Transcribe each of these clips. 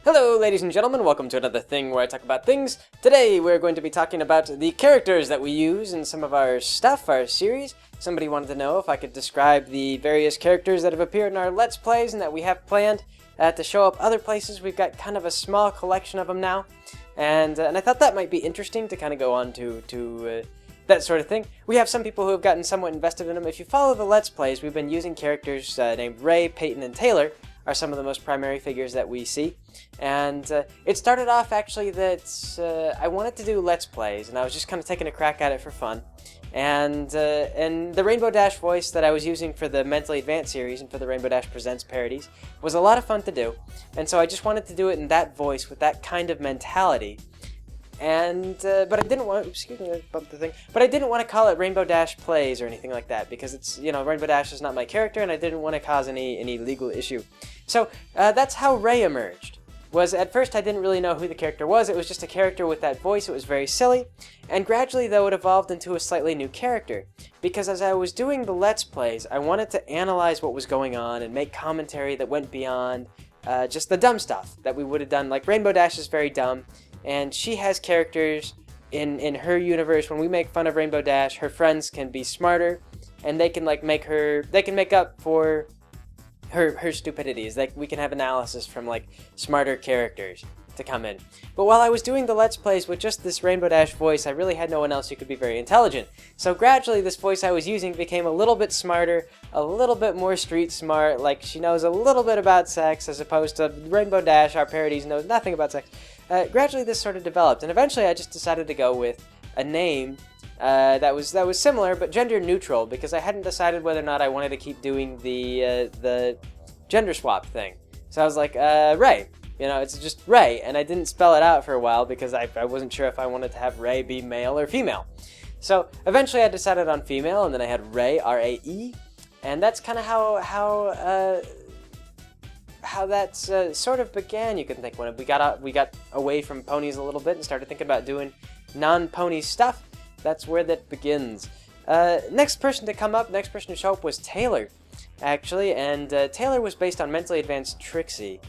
Hello ladies and gentlemen, welcome to another thing where I talk about things. Today we're going to be talking about the characters that we use in some of our stuff, our series. Somebody wanted to know if I could describe the various characters that have appeared in our Let's Plays and that we have planned to show up other places. We've got kind of a small collection of them now, and I thought that might be interesting to kind of go on to that sort of thing. We have some people who have gotten somewhat invested in them. If you follow the Let's Plays, we've been using characters named Ray, Peyton, and Taylor are some of the most primary figures that we see. And it started off actually that I wanted to do Let's Plays, and I was just kind of taking a crack at it for fun. And the Rainbow Dash voice that I was using for the Mentally Advanced series and for the Rainbow Dash Presents parodies was a lot of fun to do. And so I just wanted to do it in that voice with that kind of mentality. And but I didn't want, excuse me, I bumped the thing. But I didn't want to call it Rainbow Dash Plays or anything like that because it's, you know, Rainbow Dash is not my character, and I didn't want to cause any legal issue. So that's how Ray emerged. Was at first I didn't really know who the character was. It was just a character with that voice. It was very silly, and gradually though it evolved into a slightly new character. Because as I was doing the Let's Plays, I wanted to analyze what was going on and make commentary that went beyond just the dumb stuff that we would have done. Like Rainbow Dash is very dumb. And she has characters in her universe. When we make fun of Rainbow Dash, her friends can be smarter, and they can like make up for her stupidities. Like we can have analysis from like smarter characters to come in. But while I was doing the Let's Plays with just this Rainbow Dash voice, I really had no one else who could be very intelligent. So gradually this voice I was using became a little bit smarter, a little bit more street smart, like she knows a little bit about sex, as opposed to Rainbow Dash, our parodies, knows nothing about sex. Gradually this sort of developed, and eventually I just decided to go with a name that was similar but gender neutral, because I hadn't decided whether or not I wanted to keep doing the gender swap thing. So I was like, Ray. You know, it's just Ray, and I didn't spell it out for a while because I wasn't sure if I wanted to have Ray be male or female. So eventually I decided on female, and then I had Ray, R-A-E, and that's kind of how that sort of began. You can think when we got away from ponies a little bit and started thinking about doing non-pony stuff. That's where that begins. Next person to show up was Taylor, actually, and Taylor was based on Mentally Advanced Trixie.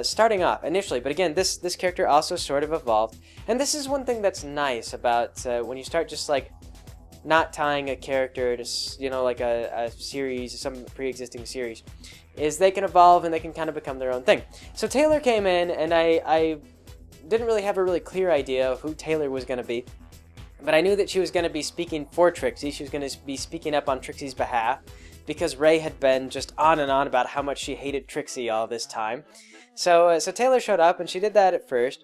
Starting off initially, but again, this character also sort of evolved, and this is one thing that's nice about when you start just like not tying a character to, you know, like a series, some pre-existing series, is they can evolve and they can kind of become their own thing. So Taylor came in, and I didn't really have a really clear idea of who Taylor was going to be, but I knew that she was going to be speaking for Trixie. She was going to be speaking up on Trixie's behalf, because Ray had been just on and on about how much she hated Trixie all this time. So Taylor showed up, and she did that at first,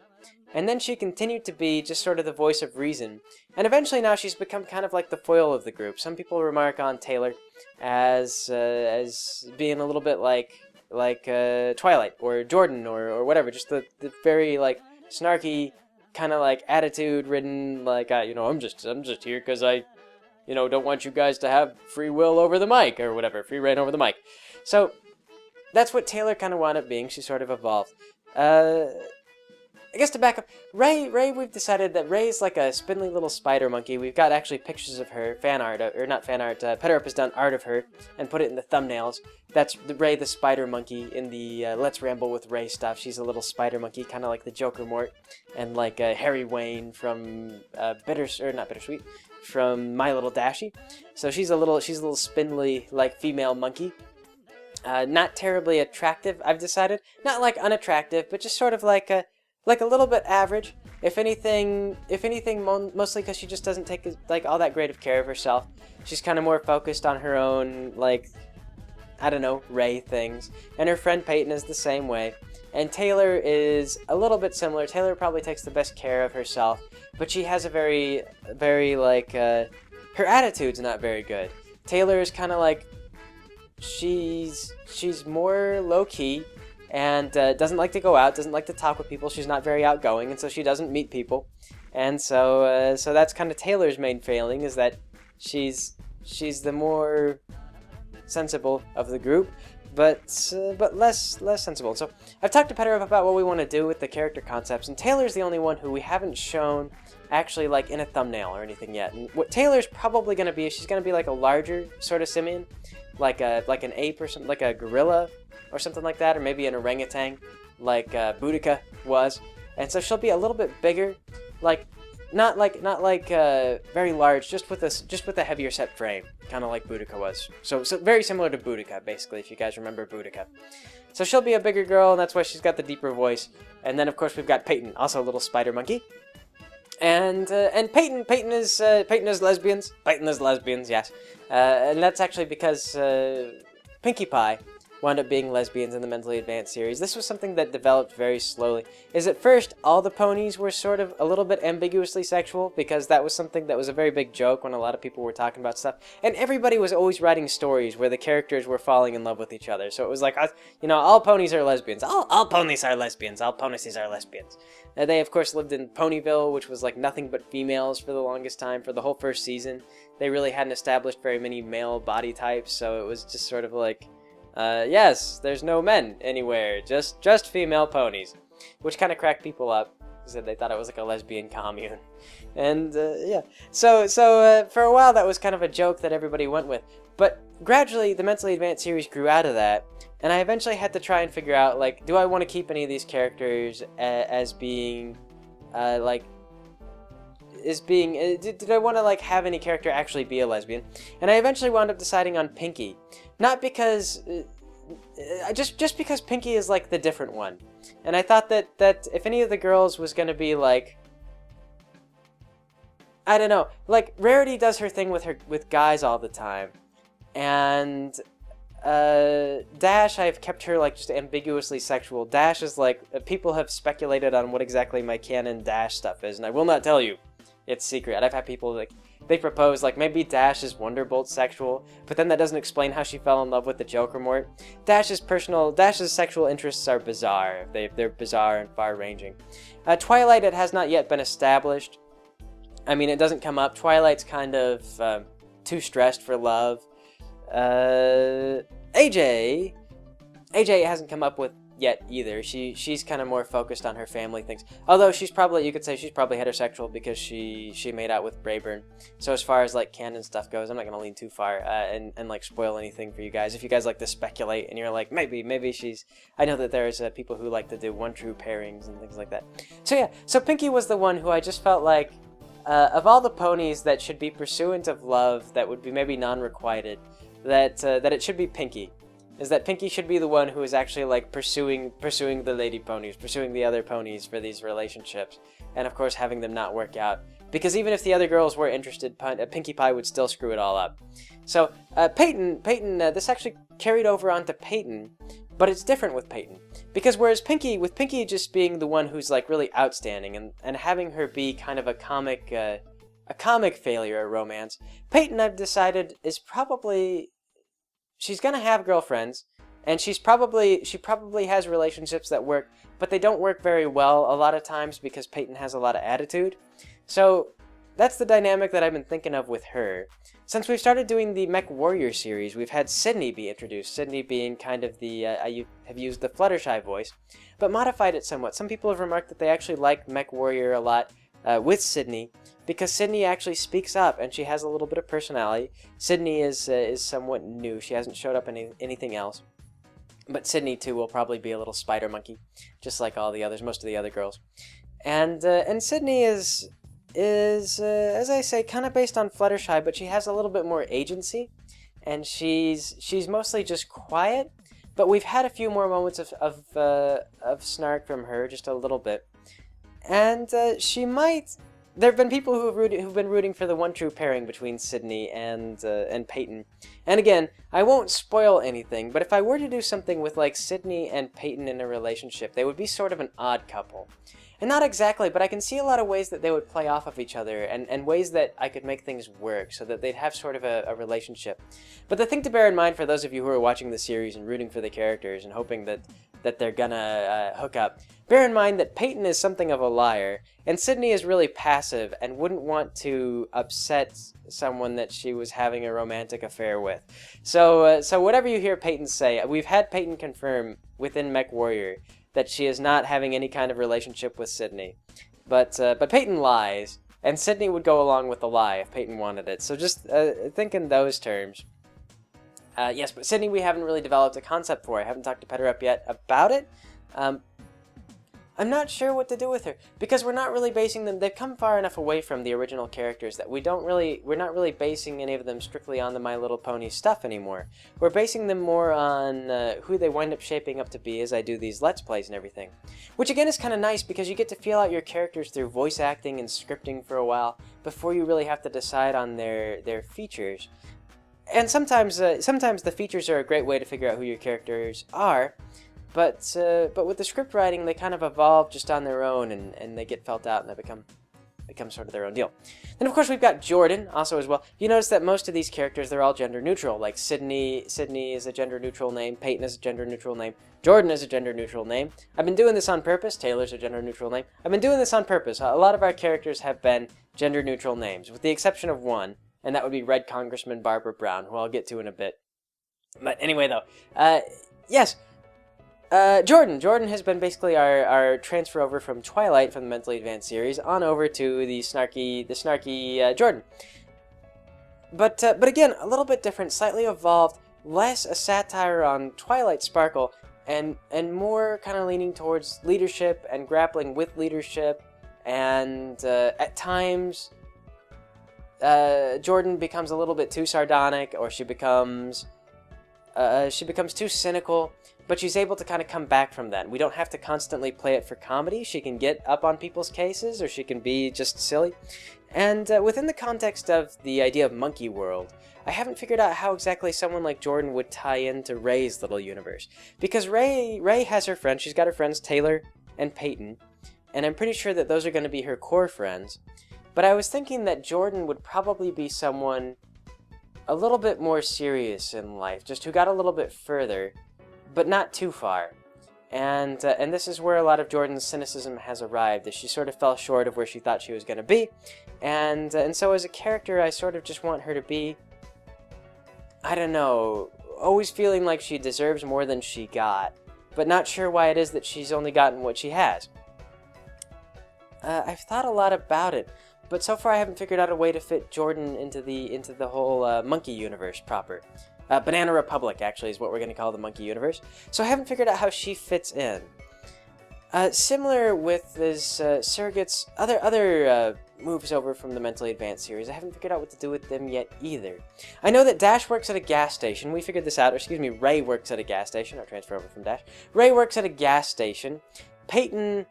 and then she continued to be just sort of the voice of reason, and eventually now she's become kind of like the foil of the group. Some people remark on Taylor as being a little bit like Twilight or Jordan or whatever, just the very like snarky kind of like attitude-ridden, like you know, I'm just here because I, you know, don't want you guys to have free will over the mic or whatever, free reign over the mic. So that's what Taylor kind of wound up being. She sort of evolved. I guess to back up, Ray, we've decided that Ray's like a spindly little spider monkey. We've got actually pictures of her, fan art, or not fan art, PetterUp has done art of her and put it in the thumbnails. That's Ray the spider monkey in the Let's Ramble with Ray stuff. She's a little spider monkey, kind of like the Joker Mort, and like Harry Wayne from Bittersweet, from My Little Dashie. So she's a little spindly, like, female monkey. Not terribly attractive, I've decided. Not like unattractive, but just sort of like a little bit average. If anything, mostly because she just doesn't take like all that great of care of herself. She's kind of more focused on her own, like, I don't know, Ray things. And her friend Peyton is the same way. And Taylor is a little bit similar. Taylor probably takes the best care of herself, but she has a very like her attitude's not very good. Taylor is kind of like, she's more low-key and doesn't like to go out, doesn't like to talk with people. She's not very outgoing, and so she doesn't meet people. And so that's kind of Taylor's main failing, is that she's the more sensible of the group, but less sensible. So I've talked to PetterUp about what we want to do with the character concepts, and Taylor's the only one who we haven't shown actually like in a thumbnail or anything yet. And what Taylor's probably going to be is she's going to be like a larger sort of simian, like an ape or something, like a gorilla or something like that, or maybe an orangutan. like Boudica was, and so she'll be a little bit bigger, like not like very large, just with a heavier set frame, kind of like Boudica was. So very similar to Boudica, basically, if you guys remember Boudica. So she'll be a bigger girl, and that's why she's got the deeper voice. And then of course we've got Peyton, also a little spider monkey. And Peyton is lesbians. Peyton is lesbians, yes. And that's actually because Pinkie Pie wound up being lesbians in the Mentally Advanced series. This was something that developed very slowly. Is at first, all the ponies were sort of a little bit ambiguously sexual, because that was something that was a very big joke when a lot of people were talking about stuff. And everybody was always writing stories where the characters were falling in love with each other. So it was like, you know, all ponies are lesbians. All ponies are lesbians. All ponies are lesbians. They, of course, lived in Ponyville, which was like nothing but females for the longest time, for the whole first season. They really hadn't established very many male body types, so it was just sort of like, yes, there's no men anywhere, just female ponies, which kind of cracked people up, because they thought it was like a lesbian commune. And yeah, so for a while that was kind of a joke that everybody went with, but gradually the Mentally Advanced series grew out of that, and I eventually had to try and figure out, like, do I want to keep any of these characters as being did I want to like have any character actually be a lesbian? And I eventually wound up deciding on Pinkie, not because just because Pinkie is like the different one, and I thought that if any of the girls was gonna be like, I don't know, like Rarity does her thing with guys all the time, and Dash, I've kept her like just ambiguously sexual. Dash is like, people have speculated on what exactly my canon Dash stuff is, and I will not tell you. It's secret. I've had people like, they propose like maybe Dash is Wonderbolt sexual, but then that doesn't explain how she fell in love with the Joker more. Dash's sexual interests are bizarre. They're bizarre and far-ranging. Twilight, it has not yet been established. I mean, it doesn't come up. Twilight's kind of too stressed for love. AJ hasn't come up with yet either. She's kind of more focused on her family things. Although you could say she's probably heterosexual because she made out with Brayburn. So as far as like canon stuff goes, I'm not gonna lean too far and like spoil anything for you guys. If you guys like to speculate and you're like, maybe she's, I know that there's people who like to do one true pairings and things like that. So yeah, so Pinkie was the one who I just felt like, of all the ponies that should be pursuant of love, that would be maybe non-requited, that it should be Pinkie. Is that Pinkie should be the one who is actually like pursuing the lady ponies, pursuing the other ponies for these relationships, and of course having them not work out. Because even if the other girls were interested, Pinkie Pie would still screw it all up. So Peyton, this actually carried over onto Peyton, but it's different with Peyton. Because whereas with Pinkie just being the one who's like really outstanding and having her be kind of a comic failure at romance, Peyton, I've decided, is probably, she's gonna have girlfriends, and she probably has relationships that work, but they don't work very well a lot of times because Peyton has a lot of attitude. So that's the dynamic that I've been thinking of with her. Since we've started doing the Mech Warrior series, we've had Sydney be introduced. Sydney being kind of the, I have used the Fluttershy voice, but modified it somewhat. Some people have remarked that they actually like Mech Warrior a lot with Sydney, because Sydney actually speaks up and she has a little bit of personality. Sydney is somewhat new. She hasn't showed up in anything else. But Sydney too will probably be a little spider monkey, just like all the others, most of the other girls. And Sydney is as I say, kind of based on Fluttershy, but she has a little bit more agency, and she's mostly just quiet. But we've had a few more moments of snark from her, just a little bit. And she might. There have been people who've been rooting for the one true pairing between Sydney and Peyton. And again, I won't spoil anything, but if I were to do something with like Sydney and Peyton in a relationship, they would be sort of an odd couple. And not exactly, but I can see a lot of ways that they would play off of each other, and ways that I could make things work so that they'd have sort of a relationship. But the thing to bear in mind for those of you who are watching the series and rooting for the characters and hoping that they're gonna hook up, bear in mind that Peyton is something of a liar, and Sydney is really passive and wouldn't want to upset someone that she was having a romantic affair with. So whatever you hear Peyton say, we've had Peyton confirm within Mech Warrior that she is not having any kind of relationship with Sydney. But Peyton lies, and Sydney would go along with the lie if Peyton wanted it. So just think in those terms. Yes, but Sydney we haven't really developed a concept for. I haven't talked to Petter up yet about it. I'm not sure what to do with her, because we're not really basing them. They've come far enough away from the original characters that we're not really basing any of them strictly on the My Little Pony stuff anymore. We're basing them more on who they wind up shaping up to be as I do these Let's Plays and everything. Which again is kind of nice, because you get to feel out your characters through voice acting and scripting for a while before you really have to decide on their features. And sometimes the features are a great way to figure out who your characters are. But with the script writing, they kind of evolve just on their own, and they get felt out, and they become sort of their own deal. Then, of course, we've got Jordan, also as well. You notice that most of these characters, they're all gender-neutral. Like, Sydney is a gender-neutral name, Peyton is a gender-neutral name, Jordan is a gender-neutral name. I've been doing this on purpose. Taylor's a gender-neutral name. I've been doing this on purpose. A lot of our characters have been gender-neutral names, with the exception of one, and that would be Red Congressman Barbara Brown, who I'll get to in a bit. But anyway, though, yes. Jordan has been basically our transfer over from Twilight, from the Mentally Advanced series, on over to the snarky Jordan. But again, a little bit different, slightly evolved, less a satire on Twilight Sparkle, and more kind of leaning towards leadership and grappling with leadership, and at times, Jordan becomes a little bit too sardonic, or she becomes too cynical. But she's able to kind of come back from that. We don't have to constantly play it for comedy. She can get up on people's cases, or she can be just silly. And within the context of the idea of Monkey World, I haven't figured out how exactly someone like Jordan would tie into Ray's little universe. Because Ray has her friends. She's got her friends Taylor and Peyton. And I'm pretty sure that those are going to be her core friends. But I was thinking that Jordan would probably be someone a little bit more serious in life, just who got a little bit further, but not too far. And this is where a lot of Jordan's cynicism has arrived, as she sort of fell short of where she thought she was going to be. And so as a character, I sort of just want her to be, I don't know, always feeling like she deserves more than she got, but not sure why it is that she's only gotten what she has. I've thought a lot about it, but so far I haven't figured out a way to fit Jordan into the whole monkey universe proper. Banana Republic, actually, is what we're going to call the monkey universe. So I haven't figured out how she fits in. Similar with this Surrogate's other moves over from the Mentally Advanced series, I haven't figured out what to do with them yet either. I know that Dash works at a gas station. We figured this out. Or excuse me, Ray works at a gas station. I'll transfer over from Dash. Ray works at a gas station. Peyton,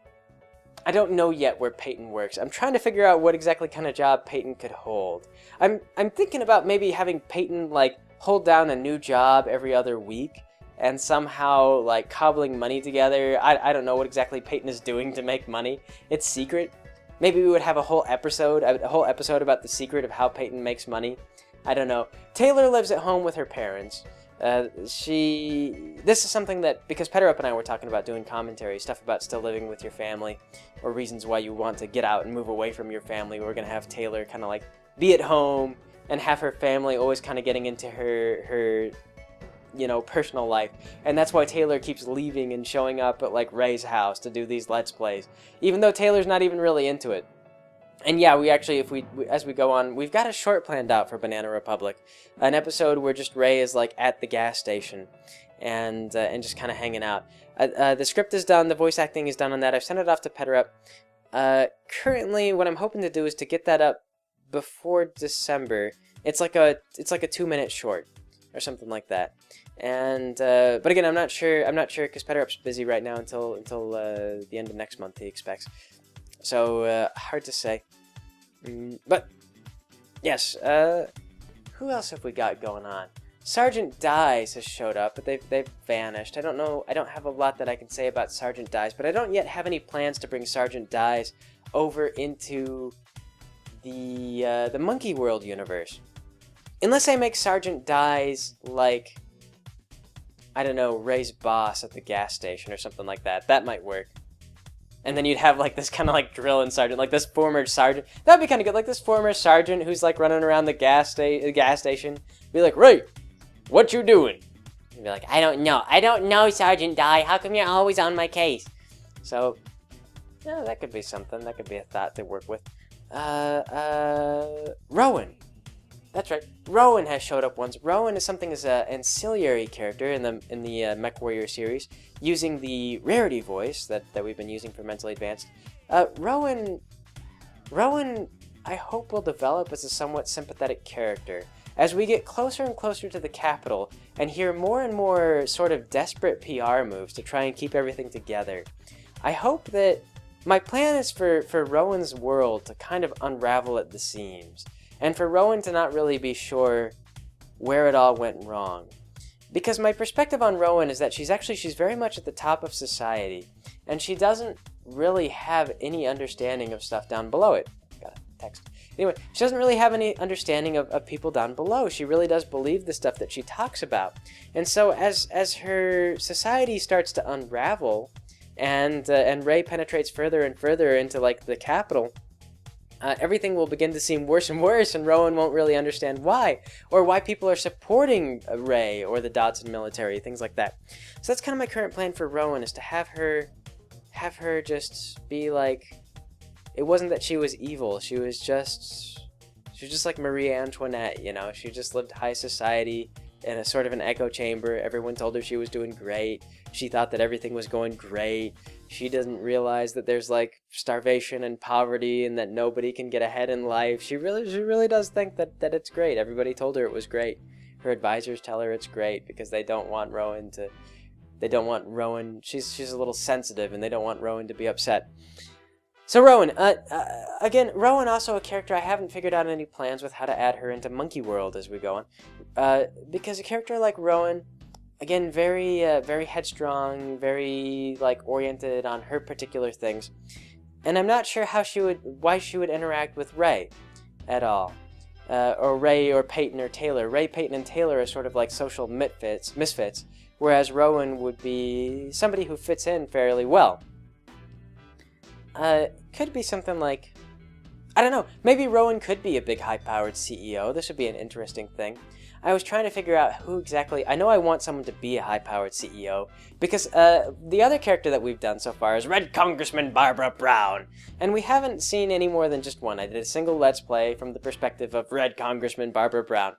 I don't know yet where Peyton works. I'm trying to figure out what exactly kind of job Peyton could hold. I'm thinking about maybe having Peyton, like, hold down a new job every other week, and somehow, like, cobbling money together. I don't know what exactly Peyton is doing to make money. It's secret. Maybe we would have a whole episode about the secret of how Peyton makes money. I don't know. Taylor lives at home with her parents. This is something that, because Petterup and I were talking about doing commentary, stuff about still living with your family, or reasons why you want to get out and move away from your family. We're going to have Taylor kind of, like, be at home, and have her family always kind of getting into her personal life. And that's why Taylor keeps leaving and showing up at, like, Ray's house to do these Let's Plays, even though Taylor's not even really into it. And yeah, we actually, as we go on, we've got a short planned out for Banana Republic, an episode where just Ray is, like, at the gas station and just kind of hanging out. The script is done, the voice acting is done on that. I've sent it off to Petterup. Currently, what I'm hoping to do is to get that up before December. It's like a 2-minute short or something like that. And but again, I'm not sure because Petterup's busy right now until the end of next month, he expects. So hard to say. But yes, who else have we got going on? Sergeant Dies has showed up, but they've vanished. I don't know. I don't have a lot that I can say about Sergeant Dies, but I don't yet have any plans to bring Sergeant Dies over into the Monkey World universe. Unless I make Sergeant Dies like, I don't know, Ray's boss at the gas station or something like that. That might work. And then you'd have, like, this kind of, like, drilling sergeant, like this former sergeant. That'd be kind of good, like this former sergeant who's, like, running around the gas station. Be like, Ray, what you doing? He'd be like, I don't know, Sergeant Die. How come you're always on my case? So, yeah, that could be something. That could be a thought to work with. Rowan. That's right. Rowan has showed up once. Rowan is something as an ancillary character in the MechWarrior series, using the rarity voice that we've been using for Mentally Advanced. Rowan, I hope will develop as a somewhat sympathetic character as we get closer and closer to the capital and hear more and more sort of desperate PR moves to try and keep everything together. I hope that my plan is for Rowan's world to kind of unravel at the seams, and for Rowan to not really be sure where it all went wrong. Because my perspective on Rowan is that she's very much at the top of society, and she doesn't really have any understanding of stuff down below it. Got a text. Anyway, she doesn't really have any understanding of people down below. She really does believe the stuff that she talks about. And so as her society starts to unravel, and Ray penetrates further and further into like the capital, everything will begin to seem worse and worse, and Rowan won't really understand why, or why people are supporting Ray or the Dodson military, things like that. So that's kind of my current plan for Rowan, is to have her just be like, it wasn't that she was evil, she was just like Marie Antoinette, you know? She just lived high society in a sort of an echo chamber. Everyone told her she was doing great. She thought that everything was going great. She doesn't realize that there's like starvation and poverty and that nobody can get ahead in life. She really does think that it's great. Everybody told her it was great. Her advisors tell her it's great because they don't want Rowan, she's a little sensitive and they don't want Rowan to be upset. So Rowan, again, Rowan also a character I haven't figured out any plans with how to add her into Monkey World as we go on. Because a character like Rowan, again, very headstrong, very like oriented on her particular things, and I'm not sure why she would interact with Ray at all, or Ray or Peyton or Taylor. Ray, Peyton, and Taylor are sort of like social misfits, whereas Rowan would be somebody who fits in fairly well. Could be something like, I don't know, maybe Rowan could be a big high-powered CEO. This would be an interesting thing. I was trying to figure out who exactly. I know I want someone to be a high-powered CEO, because the other character that we've done so far is Red Congressman Barbara Brown, and we haven't seen any more than just one. I did a single Let's Play from the perspective of Red Congressman Barbara Brown,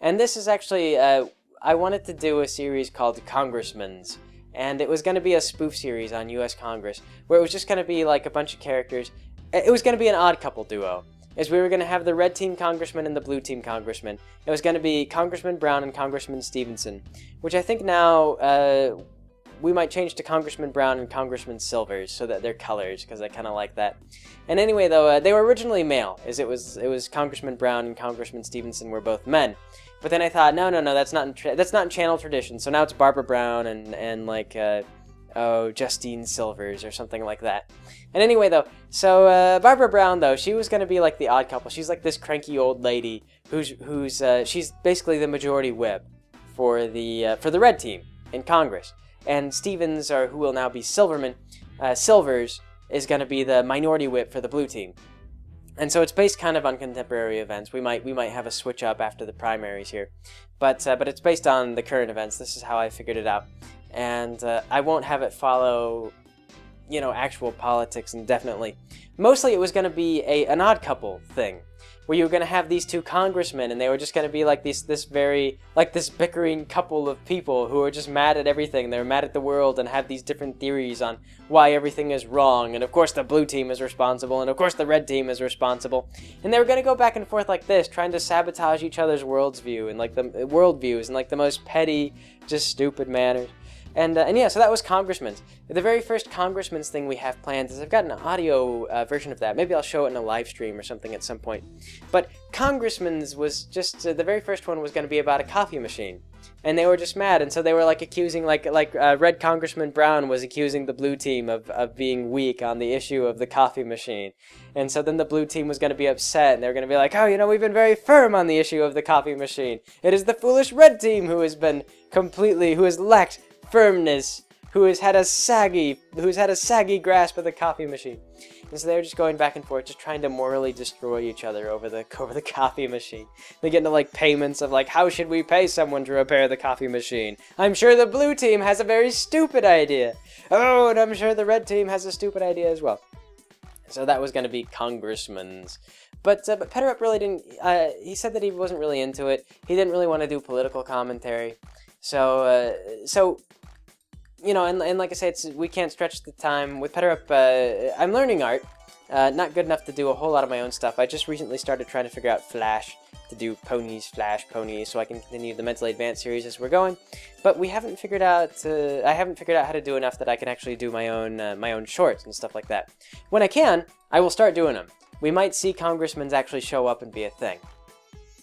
and this is actually, I wanted to do a series called Congressman's, and it was going to be a spoof series on U.S. Congress, where it was just going to be like a bunch of characters. It was going to be an odd couple duo, as we were going to have the red team congressman and the blue team congressman. It was going to be Congressman Brown and Congressman Stevenson, which I think now we might change to Congressman Brown and Congressman Silvers, so that they're colors, because I kind of like that. And anyway, though, they were originally male, as it was Congressman Brown and Congressman Stevenson were both men. But then I thought, no, that's not in channel tradition. So now it's Barbara Brown and like Justine Silvers or something like that. And anyway, though, so Barbara Brown, though, she was gonna be like the odd couple. She's like this cranky old lady who's she's basically the majority whip for the red team in Congress. And Stevens, or who will now be Silverman, Silvers, is gonna be the minority whip for the blue team. And so it's based kind of on contemporary events. We might have a switch up after the primaries here, but it's based on the current events. This is how I figured it out, and I won't have it follow, actual politics indefinitely. Mostly, it was going to be an odd couple thing, where you were going to have these two congressmen, and they were just going to be like this bickering couple of people who are just mad at everything. They're mad at the world and have these different theories on why everything is wrong, and of course the blue team is responsible, and of course the red team is responsible. And they were going to go back and forth like this, trying to sabotage each other's worldviews in like the most petty, just stupid manners. And yeah, so that was Congressman's. The very first Congressman's thing we have planned is I've got an audio version of that. Maybe I'll show it in a live stream or something at some point. But Congressman's was just, the very first one was going to be about a coffee machine. And they were just mad, and so they were like accusing, Red Congressman Brown was accusing the blue team of being weak on the issue of the coffee machine. And so then the blue team was going to be upset, and they were going to be like, oh, we've been very firm on the issue of the coffee machine. It is the foolish red team who has lacked firmness, who has had a saggy grasp of the coffee machine. And so they're just going back and forth, just trying to morally destroy each other over the coffee machine. They get into payments of how should we pay someone to repair the coffee machine? I'm sure the blue team has a very stupid idea. Oh, and I'm sure the red team has a stupid idea as well. So that was going to be congressman's. But Pederup really didn't, he said that he wasn't really into it. He didn't really want to do political commentary. So, you know, and like I said, we can't stretch the time. With Pederup, I'm learning art. Not good enough to do a whole lot of my own stuff. I just recently started trying to figure out Flash, to do Flash ponies, so I can continue the Mentally Advanced series as we're going. But we haven't figured out, I haven't figured out how to do enough that I can actually do my own shorts and stuff like that. When I can, I will start doing them. We might see congressmen actually show up and be a thing.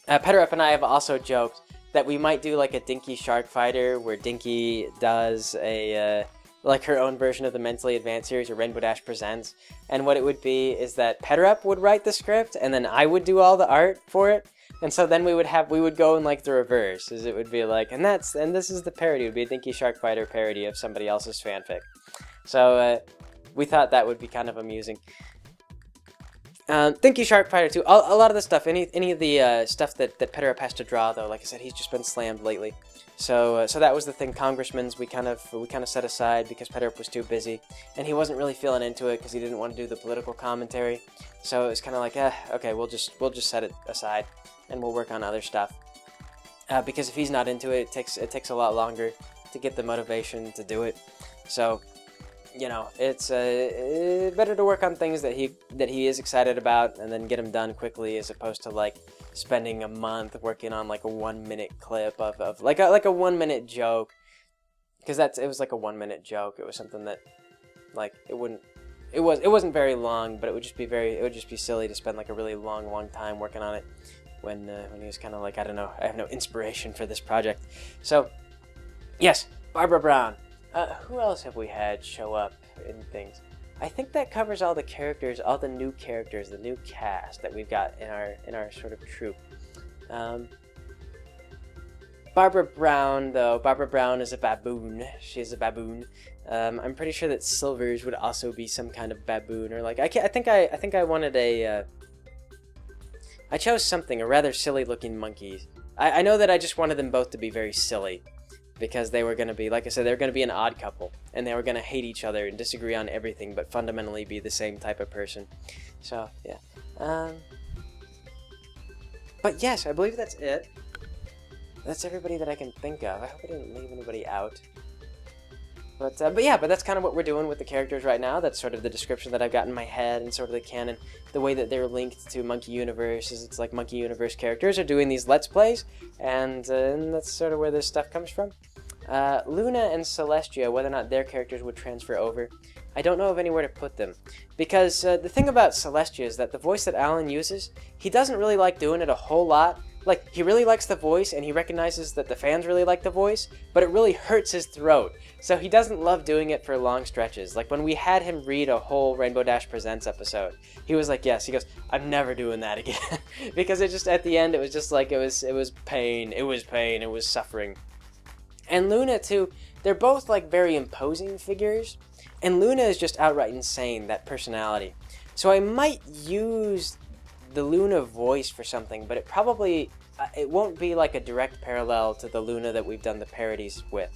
Pederup and I have also joked that we might do like a Dinky Shark Fighter, where Dinky does a like her own version of the Mentally Advanced series, or Rainbow Dash Presents. And what it would be is that Pederup would write the script, and then I would do all the art for it. And so then we would go in like the reverse, as it would be like, and this is the parody. It would be a Dinky Shark Fighter parody of somebody else's fanfic. So we thought that would be kind of amusing. Dinky Shark Fighter too. A lot of the stuff, any of the stuff that Pederup has to draw, though, like I said, he's just been slammed lately. So that was the thing. Congressman's we kind of set aside because Pederup was too busy, and he wasn't really feeling into it because he didn't want to do the political commentary. So it was kind of like, okay, we'll just set it aside, and we'll work on other stuff. Because if he's not into it, it takes a lot longer to get the motivation to do it. So, you know, it's better to work on things that he is excited about, and then get them done quickly, as opposed to like spending a month working on like a 1-minute clip of like a 1-minute joke, because it was like a 1-minute joke. It was something that like it wasn't very long, but it would just be silly to spend like a really long time working on it when he was kind of like, I don't know, I have no inspiration for this project. So yes, Barbara Brown. Who else have we had show up in things? I think that covers all the characters, all the new characters, the new cast that we've got in our sort of troupe. Barbara Brown, though. Barbara Brown is a baboon. She's a baboon. I'm pretty sure that Silvers would also be some kind of baboon, or like I think I wanted a. I chose something, a rather silly-looking monkey. I know that I just wanted them both to be very silly, because they were going to be, like I said, they were going to be an odd couple, and they were going to hate each other and disagree on everything, but fundamentally be the same type of person. So, yeah. But yes, I believe that's it. That's everybody that I can think of. I hope I didn't leave anybody out. But that's kind of what we're doing with the characters right now. That's sort of the description that I've got in my head, and sort of the canon. The way that they're linked to Monkey Universe is it's like Monkey Universe characters are doing these Let's Plays, and that's sort of where this stuff comes from. Luna and Celestia, whether or not their characters would transfer over, I don't know of anywhere to put them. Because the thing about Celestia is that the voice that Alan uses, he doesn't really like doing it a whole lot. Like, he really likes the voice, and he recognizes that the fans really like the voice, but it really hurts his throat. So he doesn't love doing it for long stretches. Like, when we had him read a whole Rainbow Dash Presents episode, he was like, yes, he goes, I'm never doing that again. Because it just, at the end, it was just like, it was pain, it was suffering. And Luna, too, they're both, like, very imposing figures, and Luna is just outright insane, that personality. So I might use the Luna voice for something, but it won't be like a direct parallel to the Luna that we've done the parodies with.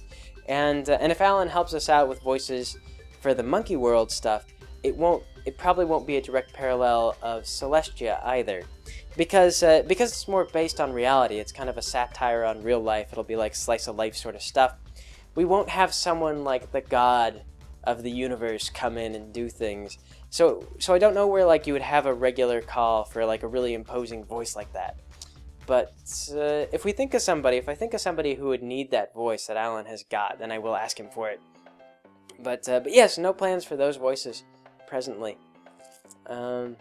And if Alan helps us out with voices for the Monkey World stuff, it probably won't be a direct parallel of Celestia either, because it's more based on reality. It's kind of a satire on real life. It'll be like slice of life sort of stuff. We won't have someone like the god of the universe come in and do things. So I don't know where like you would have a regular call for like a really imposing voice like that. But if I think of somebody who would need that voice that Alan has got, then I will ask him for it. But yes, no plans for those voices presently. Yeah,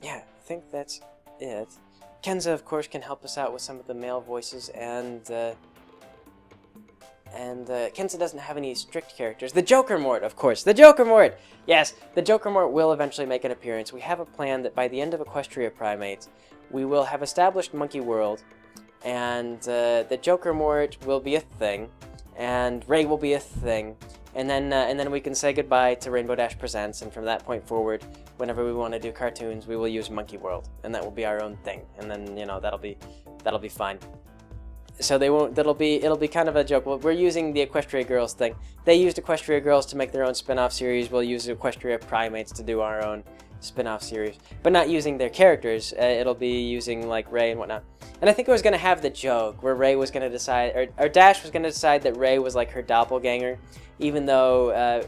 I think that's it. Kenza, of course, can help us out with some of the male voices, and Kenza doesn't have any strict characters. The Joker Mort, of course. The Joker Mort! Yes, the Joker Mort will eventually make an appearance. We have a plan that by the end of Equestria Primates, we will have established Monkey World, and the Joker Mort will be a thing, and Ray will be a thing, and then we can say goodbye to Rainbow Dash Presents, and from that point forward, whenever we want to do cartoons, we will use Monkey World, and that will be our own thing, and then, you know, that'll be fine. So they won't. It'll be kind of a joke. Well, we're using the Equestria Girls thing. They used Equestria Girls to make their own spin-off series. We'll use Equestria Primates to do our own spin-off series, but not using their characters. It'll be using like Ray and whatnot. And I think it was gonna have the joke where Ray was gonna decide, or Dash was gonna decide that Ray was like her doppelganger, even though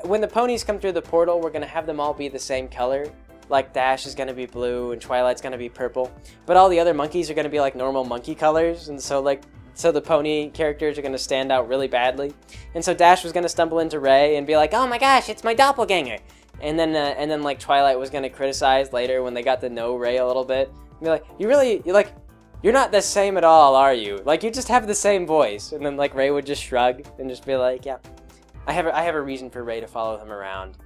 when the ponies come through the portal, we're gonna have them all be the same color. Like Dash is gonna be blue and Twilight's gonna be purple, but all the other monkeys are gonna be like normal monkey colors, and so the pony characters are gonna stand out really badly. And so Dash was gonna stumble into Ray and be like, "Oh my gosh, it's my doppelganger!" And then like Twilight was gonna criticize later when they got to know Ray a little bit, and be like, "You're not the same at all, are you? Like you just have the same voice." And then like Ray would just shrug and just be like, "Yeah, I have a reason for Ray to follow him around."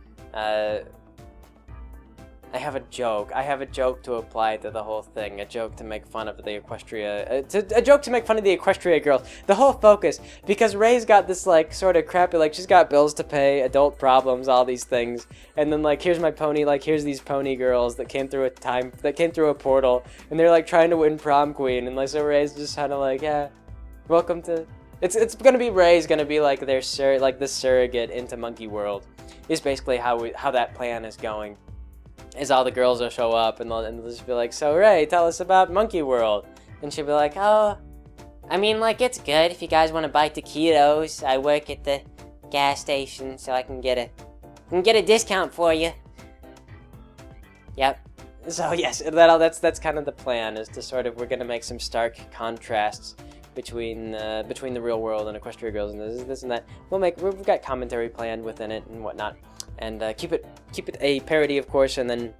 I have a joke to apply to the whole thing. A joke to make fun of the Equestria. A joke to make fun of the Equestria Girls. The whole focus, because Ray's got this like sort of crappy, like she's got bills to pay, adult problems, all these things, and then like here's my pony, like here's these pony girls that came through a portal, and they're like trying to win prom queen, and like so Ray's just kind of like, yeah, welcome to. It's gonna be Ray's gonna be like the surrogate into Monkey World. Is basically how that plan is going. Is all the girls will show up and they'll just be like, "So Ray, tell us about Monkey World." And she'll be like, "Oh, I mean, like, it's good if you guys want to buy taquitos. I work at the gas station, so I can get a discount for you." Yep. So yes, that's kind of the plan, is to sort of, we're gonna make some stark contrasts between the real world and Equestria Girls and this and that. We've got commentary planned within it and whatnot. And keep it a parody, of course, and then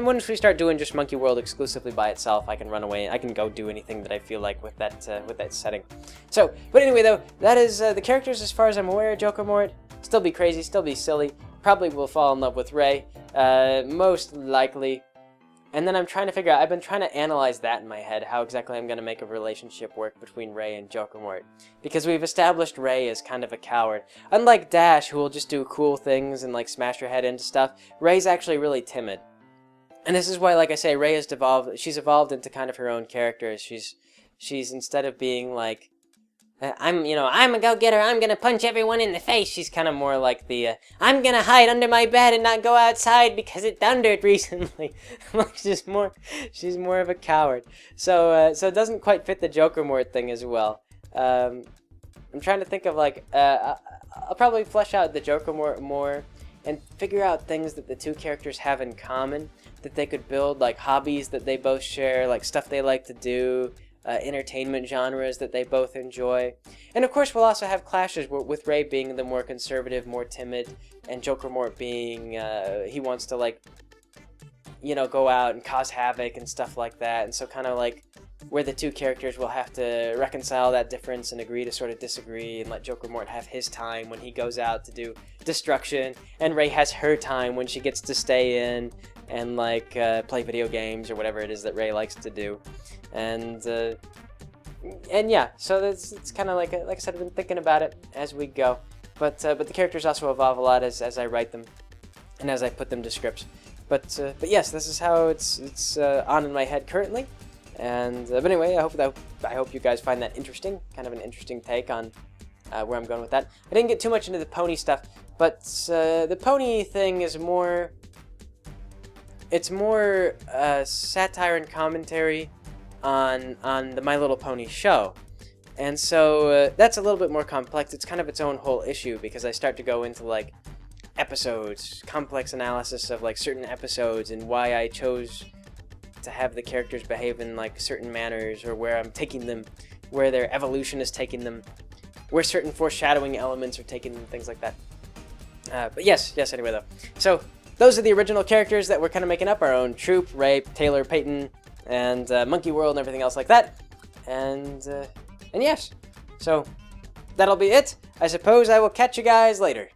once we start doing just Monkey World exclusively by itself, I can run away. I can go do anything that I feel like with that setting. So, but anyway, though, that is the characters as far as I'm aware. Joker Mort, still be crazy, still be silly. Probably will fall in love with Ray, most likely. And then I've been trying to analyze that in my head, how exactly I'm going to make a relationship work between Ray and Joker Mort. Because we've established Ray as kind of a coward. Unlike Dash, who will just do cool things and like smash her head into stuff, Ray's actually really timid. And this is why, like I say, Ray has she's evolved into kind of her own character. She's instead of being like, I'm a go-getter, I'm gonna punch everyone in the face. She's kind of more like I'm gonna hide under my bed and not go outside because it thundered recently. Like she's more of a coward. So it doesn't quite fit the Joker Mort thing as well. I'm trying to think of like, I'll probably flesh out the Joker Mort more and figure out things that the two characters have in common that they could build, like hobbies that they both share, like stuff they like to do, entertainment genres that they both enjoy. And of course we'll also have clashes with Ray being the more conservative, more timid, and Joker Mort being, he wants to like, go out and cause havoc and stuff like that. And so kind of like where the two characters will have to reconcile that difference and agree to sort of disagree and let Joker Mort have his time when he goes out to do destruction, and Ray has her time when she gets to stay in and like play video games or whatever it is that Ray likes to do. And yeah, so it's kind of like I said, I've been thinking about it as we go. But the characters also evolve a lot as I write them and as I put them to scripts. But yes, this is how it's on in my head currently. And but anyway, I hope you guys find that interesting, kind of an interesting take on where I'm going with that. I didn't get too much into the pony stuff, but the pony thing is more. It's more satire and commentary on the My Little Pony show. And so that's a little bit more complex. It's kind of its own whole issue because I start to go into like episodes, complex analysis of like certain episodes and why I chose to have the characters behave in like certain manners, or where I'm taking them, where their evolution is taking them, where certain foreshadowing elements are taking them, things like that. But yes, anyway though. So those are the original characters that we're kind of making up our own troupe: Ray, Taylor, Peyton, and Monkey World and everything else like that. And yes, so that'll be it. I suppose I will catch you guys later.